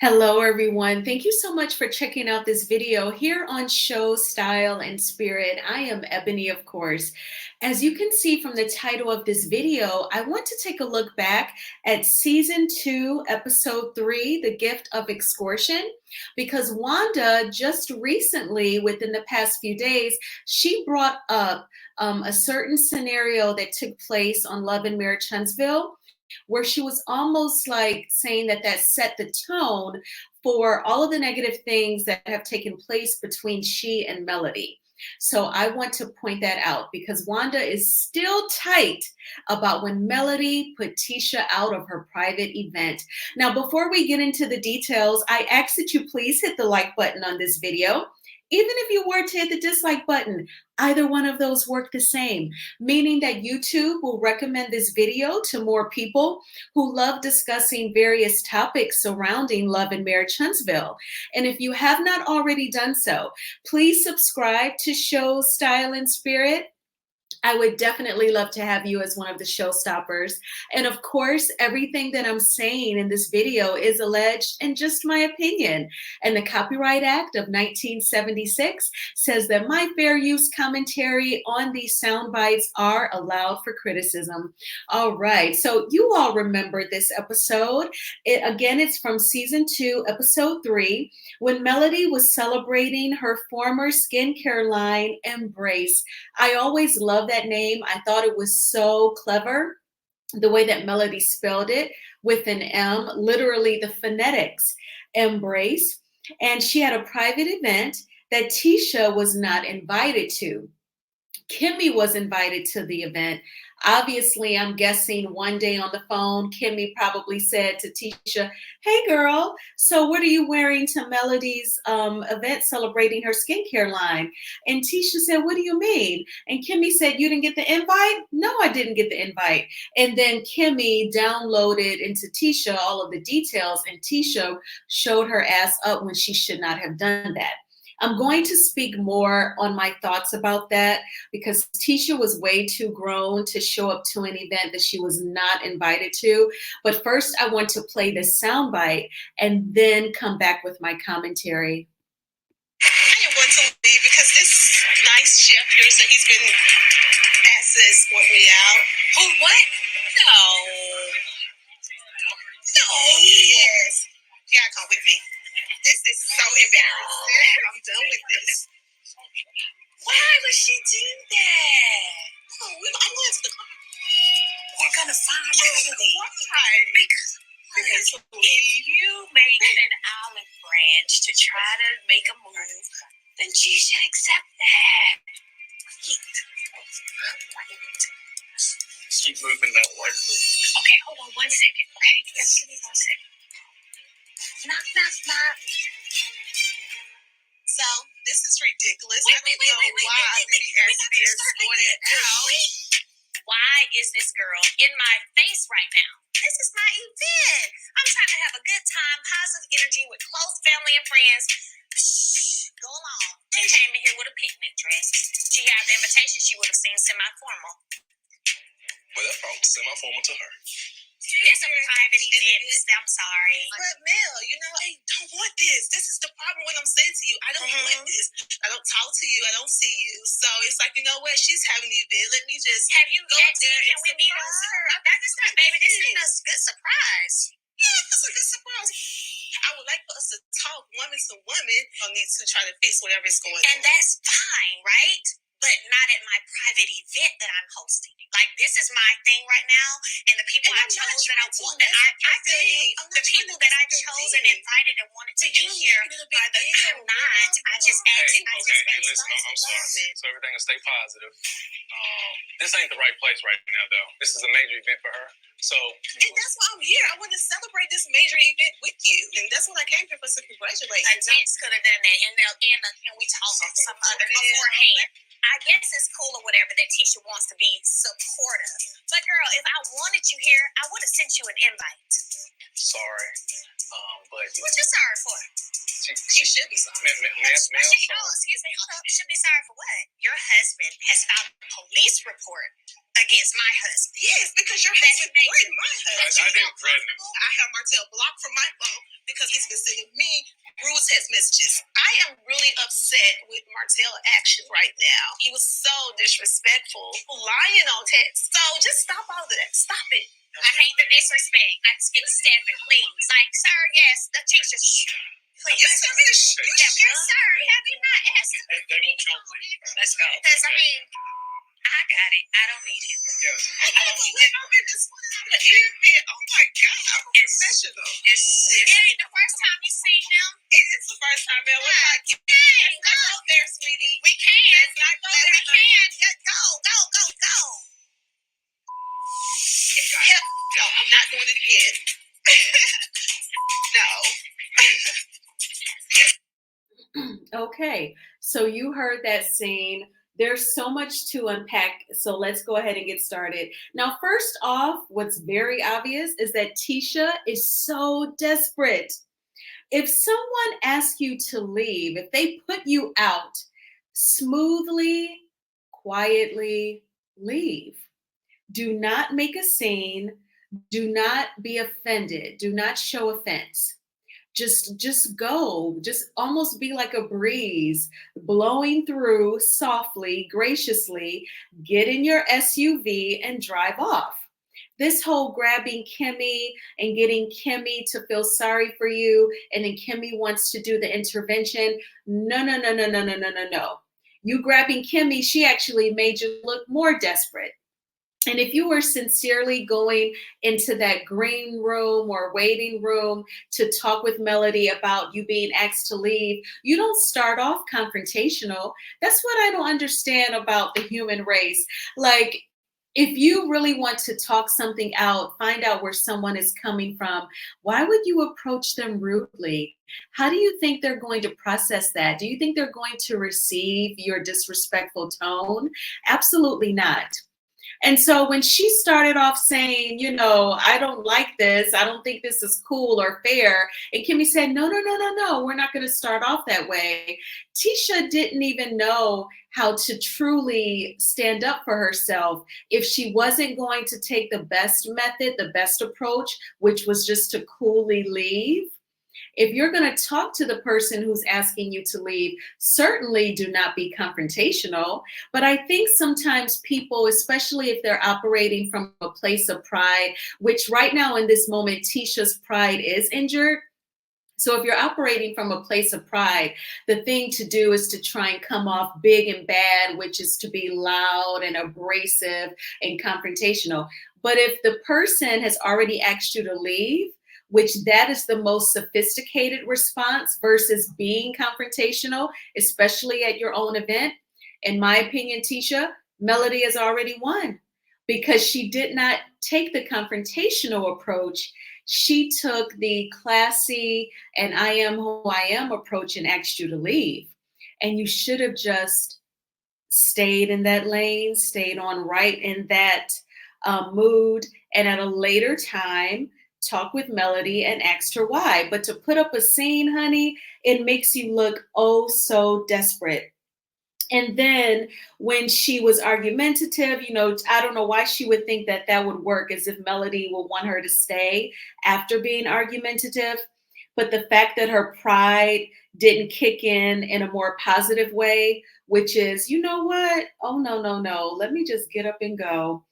Hello, everyone. Thank you so much for checking out this video here on Show, Style, and Spirit. I am Ebony, of course. As you can see from the title of this video, I want to take a look back at Season 2, Episode 3, The Gift of Extortion, because Wanda just recently, within the past few days, she brought up a certain scenario that took place on Love and Marriage Huntsville, where she was almost like saying that set the tone for all of the negative things that have taken place between she and Melody. So I want to point that out because Wanda is still tight about when Melody put Tisha out of her private event. Now, before we get into the details, I ask that you please hit the like button on this video. Even if you were to hit the dislike button, either one of those work the same, meaning that YouTube will recommend this video to more people who love discussing various topics surrounding Love and Marriage Huntsville. And if you have not already done so, please subscribe to Show, Style, and Spirit. I would definitely love to have you as one of the showstoppers. And of course, everything that I'm saying in this video is alleged and just my opinion. And the Copyright Act of 1976 says that my fair use commentary on these sound bites are allowed for criticism. All right, so you all remember this episode. It's from Season 2, Episode 3, when Melody was celebrating her former skincare line, Embrace. I always love that name. I thought it was so clever, the way that Melody spelled it with an M, literally the phonetics, Embrace. And she had a private event that Tisha was not invited to. Kimmy was invited to the event. Obviously, I'm guessing one day on the phone, Kimmy probably said to Tisha, "Hey girl, so what are you wearing to Melody's event celebrating her skincare line?" And Tisha said, "What do you mean?" And Kimmy said, "You didn't get the invite?" "No, I didn't get the invite." And then Kimmy downloaded into Tisha all of the details, and Tisha showed her ass up when she should not have done that. I'm going to speak more on my thoughts about that because Tisha was way too grown to show up to an event that she was not invited to. But first, I want to play this soundbite and then come back with my commentary. I am going to leave because this nice chef here said he's been asked to escort me out. Who? What? No. No. Yes. You gotta come with me. This is so embarrassing. I'm done with this. Why would she do that? No, I'm going to the car. We're gonna find Melody. Why? Because if you make an olive branch to try to make a move, then she should accept that. Keep moving that way, please. Okay, hold on 1 second. Okay, just give me 1 second. Knock, knock, knock. So, this is ridiculous. I don't know why I'm being asked to be escorted out. Why is this girl in my face right now? This is my event. I'm trying to have a good time, positive energy with close family and friends. Shh, go along. She came in here with a picnic dress. She had the invitation. She would have seen semi-formal. Well, that's probably semi-formal to her. It's a private event. I'm sorry. But Mel, I don't want this. This is the problem when I'm saying to you, I don't want this. I don't talk to you. I don't see you. So it's like, you know what? She's having the event. Let me just have you go met there. Can we meet her? That's not, baby. This ain't a good surprise. Yeah, that's a good surprise. I would like for us to talk woman to woman. I need to try to fix whatever is going on. And that's fine, right? But not at my private event that I'm hosting. Like, this is my thing right now, and the people I chose that I want, that I feel you, the people that I chose and invited and wanted to be here are the, I'm not. I just asked. Hey, listen, I'm sorry. So everything will stay positive. This ain't the right place right now, though. This is a major event for her. So, and that's why I'm here. I want to celebrate this major event with you, and that's what I came here for. So congratulate. Vince could have done that, and can we talk some other beforehand? I guess it's cool or whatever that Tisha wants to be supportive. But girl, if I wanted you here, I would have sent you an invite. Sorry, but what you sorry for? You should be sorry. Excuse me, hold on. You should be sorry for what? Your husband has filed a police report against my husband. Yes, because your husband threatened my husband. I didn't threaten him. I have Martell blocked from my phone because he's been sending me rude text messages. I am really upset with Martell's action right now. He was so disrespectful, lying on text. So just stop all of that. Stop it. I hate the disrespect. Let's get stepping, please. Like, sir, yes, the teacher. Please. You tell me to Yes, sir. Have you not asked? They won't show me. Let's go. Because, I mean, I got it. I don't need him. I don't need it. I'm in this one. Oh my God, I'm a professional. It ain't the first time you seen them. It's the first time ever. Let's not go there, sweetie. We can. Let's not go there. We can. Go. No, I'm not doing it again. No. Okay, so you heard that scene. There's so much to unpack, so let's go ahead and get started. Now, first off, what's very obvious is that Tisha is so desperate. If someone asks you to leave, if they put you out, smoothly, quietly leave. Do not make a scene. Do not be offended. Do not show offense. Just go. Just almost be like a breeze blowing through softly, graciously. Get in your SUV and drive off. This whole grabbing Kimmy and getting Kimmy to feel sorry for you, and then Kimmy wants to do the intervention. No. You grabbing Kimmy, she actually made you look more desperate. And if you were sincerely going into that green room or waiting room to talk with Melody about you being asked to leave, you don't start off confrontational. That's what I don't understand about the human race. Like, if you really want to talk something out, find out where someone is coming from, why would you approach them rudely? How do you think they're going to process that? Do you think they're going to receive your disrespectful tone? Absolutely not. And so when she started off saying, I don't like this, I don't think this is cool or fair, and Kimmy said, no, we're not going to start off that way. Tisha didn't even know how to truly stand up for herself if she wasn't going to take the best method, the best approach, which was just to coolly leave. If you're going to talk to the person who's asking you to leave, certainly do not be confrontational. But I think sometimes people, especially if they're operating from a place of pride, which right now in this moment, Tisha's pride is injured. So if you're operating from a place of pride, the thing to do is to try and come off big and bad, which is to be loud and abrasive and confrontational. But if the person has already asked you to leave, which that is the most sophisticated response versus being confrontational, especially at your own event. In my opinion, Tisha, Melody has already won because she did not take the confrontational approach. She took the classy and I am who I am approach and asked you to leave. And you should have just stayed in that lane, stayed on right in that mood, and at a later time, talk with Melody and asked her why. But to put up a scene, honey, it makes you look oh so desperate. And then when she was argumentative, I don't know why she would think that that would work, as if Melody will want her to stay after being argumentative. But the fact that her pride didn't kick in a more positive way, which is, you know what? Oh, no. Let me just get up and go.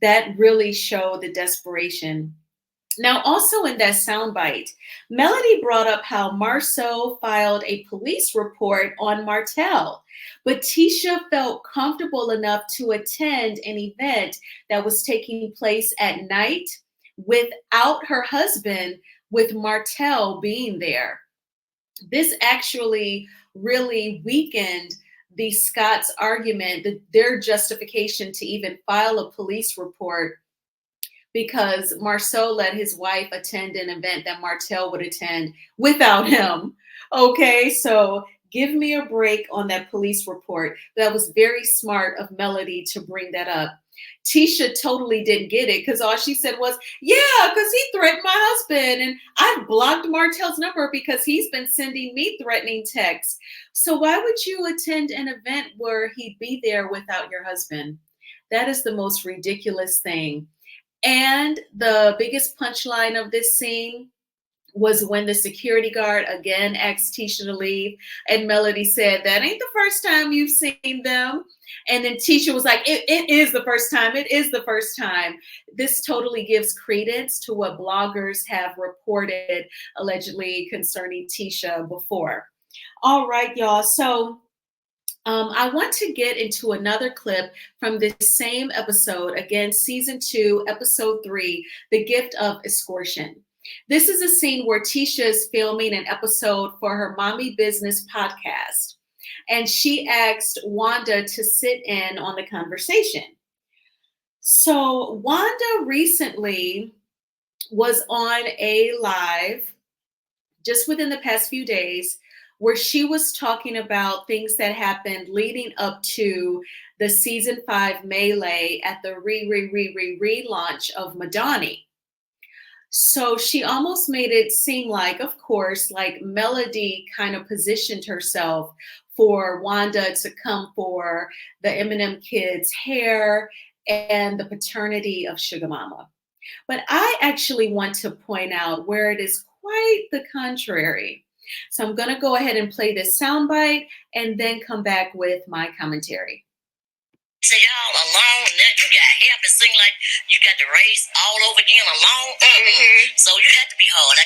That really showed the desperation. Now, also in that soundbite, Melody brought up how Marceau filed a police report on Martell, but Tisha felt comfortable enough to attend an event that was taking place at night without her husband, with Martell being there. This actually really weakened the Scott's argument, their justification to even file a police report, because Marceau let his wife attend an event that Martell would attend without him. Okay, so give me a break on that police report. That was very smart of Melody to bring that up. Tisha totally didn't get it because all she said was, yeah, because he threatened my husband and I've blocked Martell's number because he's been sending me threatening texts. So why would you attend an event where he'd be there without your husband? That is the most ridiculous thing. And the biggest punchline of this scene was when the security guard again asked Tisha to leave. And Melody said, that ain't the first time you've seen them. And then Tisha was like, it is the first time. It is the first time. This totally gives credence to what bloggers have reported allegedly concerning Tisha before. All right, y'all. So I want to get into another clip from this same episode, again, season 2, episode 3, The Gift of Escortion. This is a scene where Tisha is filming an episode for her Mommy Business podcast, and she asked Wanda to sit in on the conversation. So Wanda recently was on a live just within the past few days where she was talking about things that happened leading up to the season 5 melee at the relaunch of Madani. So she almost made it seem like, of course, like Melody kind of positioned herself for Wanda to come for the Eminem kids' hair and the paternity of Sugar Mama. But I actually want to point out where it is quite the contrary. So I'm going to go ahead and play this soundbite and then come back with my commentary. So y'all alone, now you got help. It seems like you got the race all over again alone. So you have to be hard. I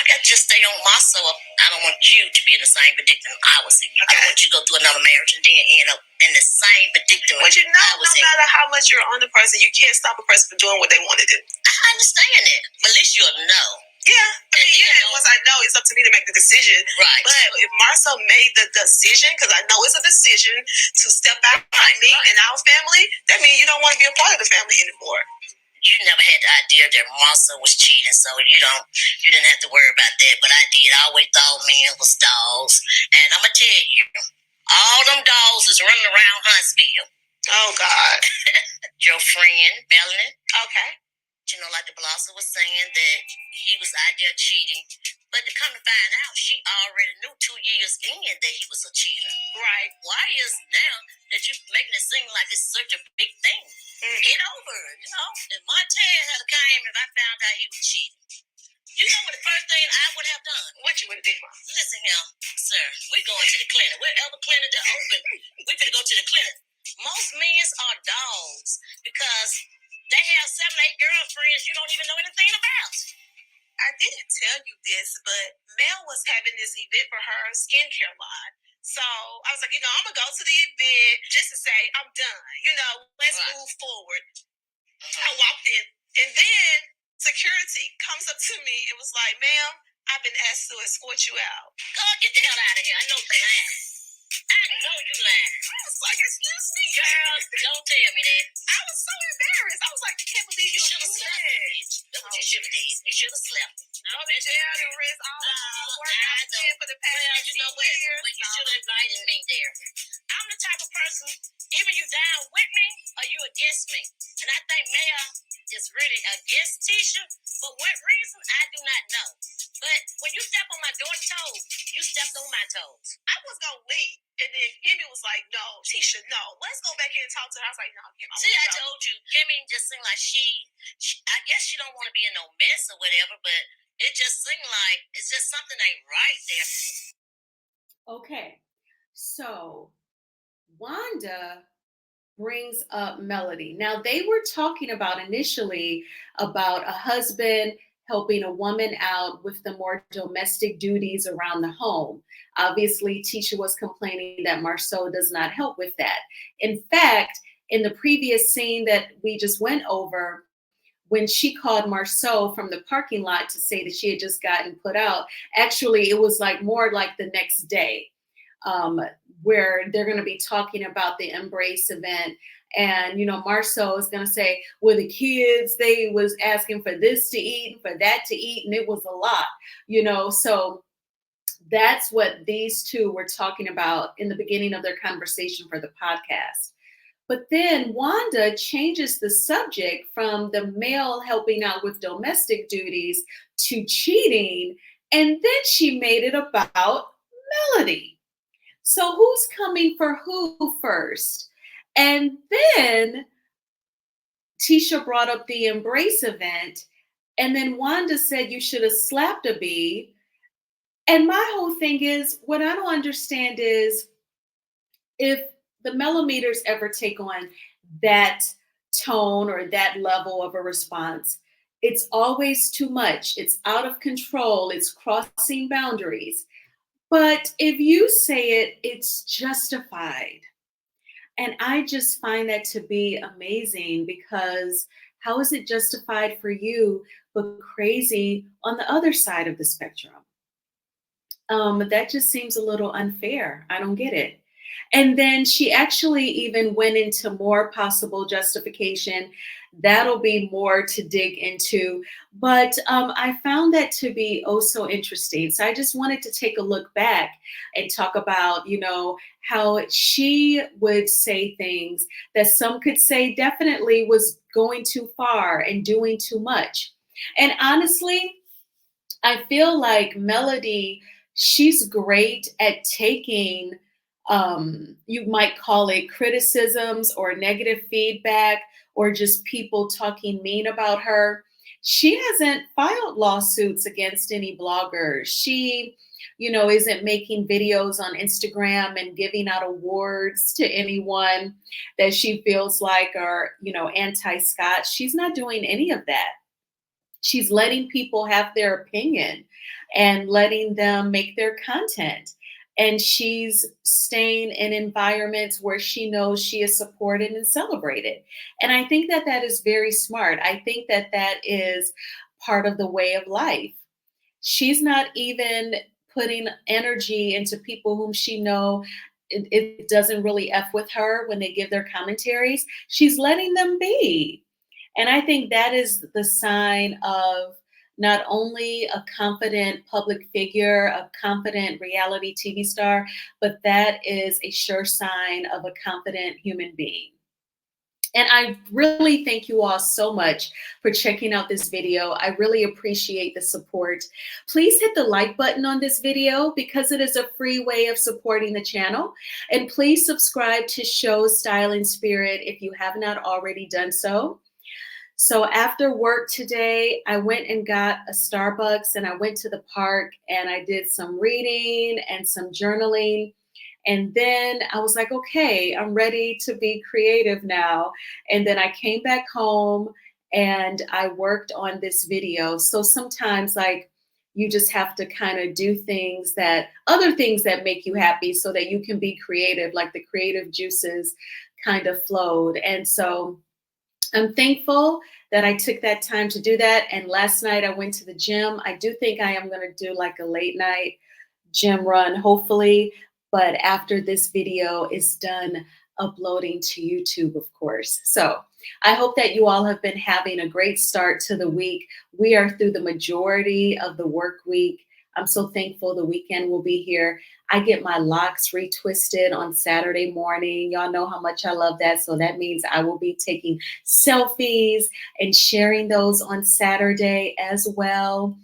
got to just stay on myself. I don't want you to be in the same predicament I was in. I don't want you to go through another marriage and then end up in the same predicament. But you know, no matter how much you're on the person, you can't stop a person from doing what they want to do. I understand that, but at least you'll know. Yeah, I mean, yeah. Once I know, it's up to me to make the decision. Right. But if Marcel made the decision, because I know it's a decision to step out behind me and our family, that means you don't want to be a part of the family anymore. You never had the idea that Marcel was cheating, so you didn't have to worry about that. But I did. I always thought men was dogs, and I'm gonna tell you, all them dogs is running around Huntsville. Oh God. Your friend Melanie. Okay. You know, like the blogger was saying that he was out there cheating. But to come to find out, she already knew 2 years in that he was a cheater. Right. Why is now that you're making it seem like it's such a big thing? Get over it, you know. If Montana had came if I found out he was cheating, you know what the first thing I would have done? What you would have did, Mom? Listen here, sir. We're going to the clinic. Wherever clinic is open, we're going to go to the clinic. Most men are dogs because they have 7, 8 girlfriends you don't even know anything about. I didn't tell you this, but Mel was having this event for her skincare line. So I was like, I'm going to go to the event just to say, I'm done. Let's move forward. I walked in, and then security comes up to me and was like, ma'am, I've been asked to escort you out. God, get the hell out of here. I know you're lying. I know you're lying. I was like, excuse me. Girl, don't tell me that. I was so embarrassed. I was like, I can't believe you should have slept, bitch. That's what you should have did. You should have slept. No, they jail and risk all the hard work I've done for the past 15 years. But you should have invited me there. I'm the type of person, either you down with me or you against me. And I think Mel is really against Tisha. For what reason, I do not know. But when you step on my daughter's toes, you stepped on my toes. I was going to leave. And then Kimmy was like, no, Tisha, no. Let's go back in and talk to her. I was like, no, Kim. See, I told you. Kimmy just seemed like she I guess she don't want to be in no mess or whatever, but it just seemed like it's just something ain't right there. Okay. So Wanda brings up Melody. Now, they were talking about initially about a husband helping a woman out with the more domestic duties around the home. Obviously, Tisha was complaining that Marceau does not help with that. In fact, in the previous scene that we just went over, when she called Marceau from the parking lot to say that she had just gotten put out, actually, it was like more like the next day, where they're going to be talking about the Embrace event. And, Marceau is going to say, well, the kids, they was asking for this to eat and for that to eat. And it was a lot, so that's what these two were talking about in the beginning of their conversation for the podcast. But then Wanda changes the subject from the male helping out with domestic duties to cheating. And then she made it about Melody. So who's coming for who first? And then Tisha brought up the Embrace event. And then Wanda said you should have slapped a bee. And my whole thing is, what I don't understand is if the millimeters ever take on that tone or that level of a response, it's always too much. It's out of control. It's crossing boundaries. But if you say it, it's justified. And I just find that to be amazing because how is it justified for you, but crazy on the other side of the spectrum? That just seems a little unfair. I don't get it. And then she actually even went into more possible justification. That'll be more to dig into. But I found that to be oh so interesting. So I just wanted to take a look back and talk about, how she would say things that some could say definitely was going too far and doing too much. And honestly, I feel like Melody, she's great at taking, you might call it criticisms or negative feedback or just people talking mean about her. She hasn't filed lawsuits against any bloggers. She, isn't making videos on Instagram and giving out awards to anyone that she feels like are, anti-Scott. She's not doing any of that. She's letting people have their opinion and letting them make their content. And she's staying in environments where she knows she is supported and celebrated. And I think that that is very smart. I think that that is part of the way of life. She's not even putting energy into people whom she know it doesn't really F with her when they give their commentaries. She's letting them be. And I think that is the sign of not only a confident public figure, a confident reality TV star, but that is a sure sign of a confident human being. And I really thank you all so much for checking out this video. I really appreciate the support. Please hit the like button on this video because it is a free way of supporting the channel. And please subscribe to Show, Style, and Spirit if you have not already done so. So after work today, I went and got a Starbucks and I went to the park and I did some reading and some journaling. And then I was like, okay, I'm ready to be creative now. And then I came back home and I worked on this video. So sometimes like you just have to kind of do other things that make you happy so that you can be creative, like the creative juices kind of flowed. And so I'm thankful that I took that time to do that. And last night I went to the gym. I do think I am going to do like a late night gym run, hopefully. But after this video is done uploading to YouTube, of course. So I hope that you all have been having a great start to the week. We are through the majority of the work week. I'm so thankful the weekend will be here. I get my locks retwisted on Saturday morning. Y'all know how much I love that. So that means I will be taking selfies and sharing those on Saturday as well.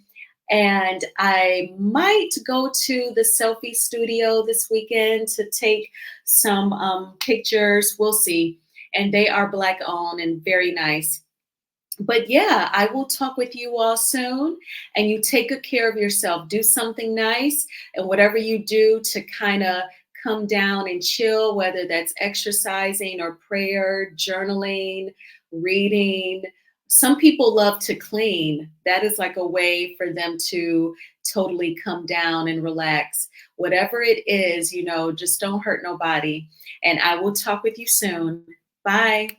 And I might go to the selfie studio this weekend to take some pictures. We'll see. And they are Black owned and very nice. But yeah, I will talk with you all soon, and you take good care of yourself. Do something nice, and whatever you do to kind of come down and chill, whether that's exercising or prayer, journaling, reading. Some people love to clean. That is like a way for them to totally come down and relax. Whatever it is, just don't hurt nobody. And I will talk with you soon. Bye.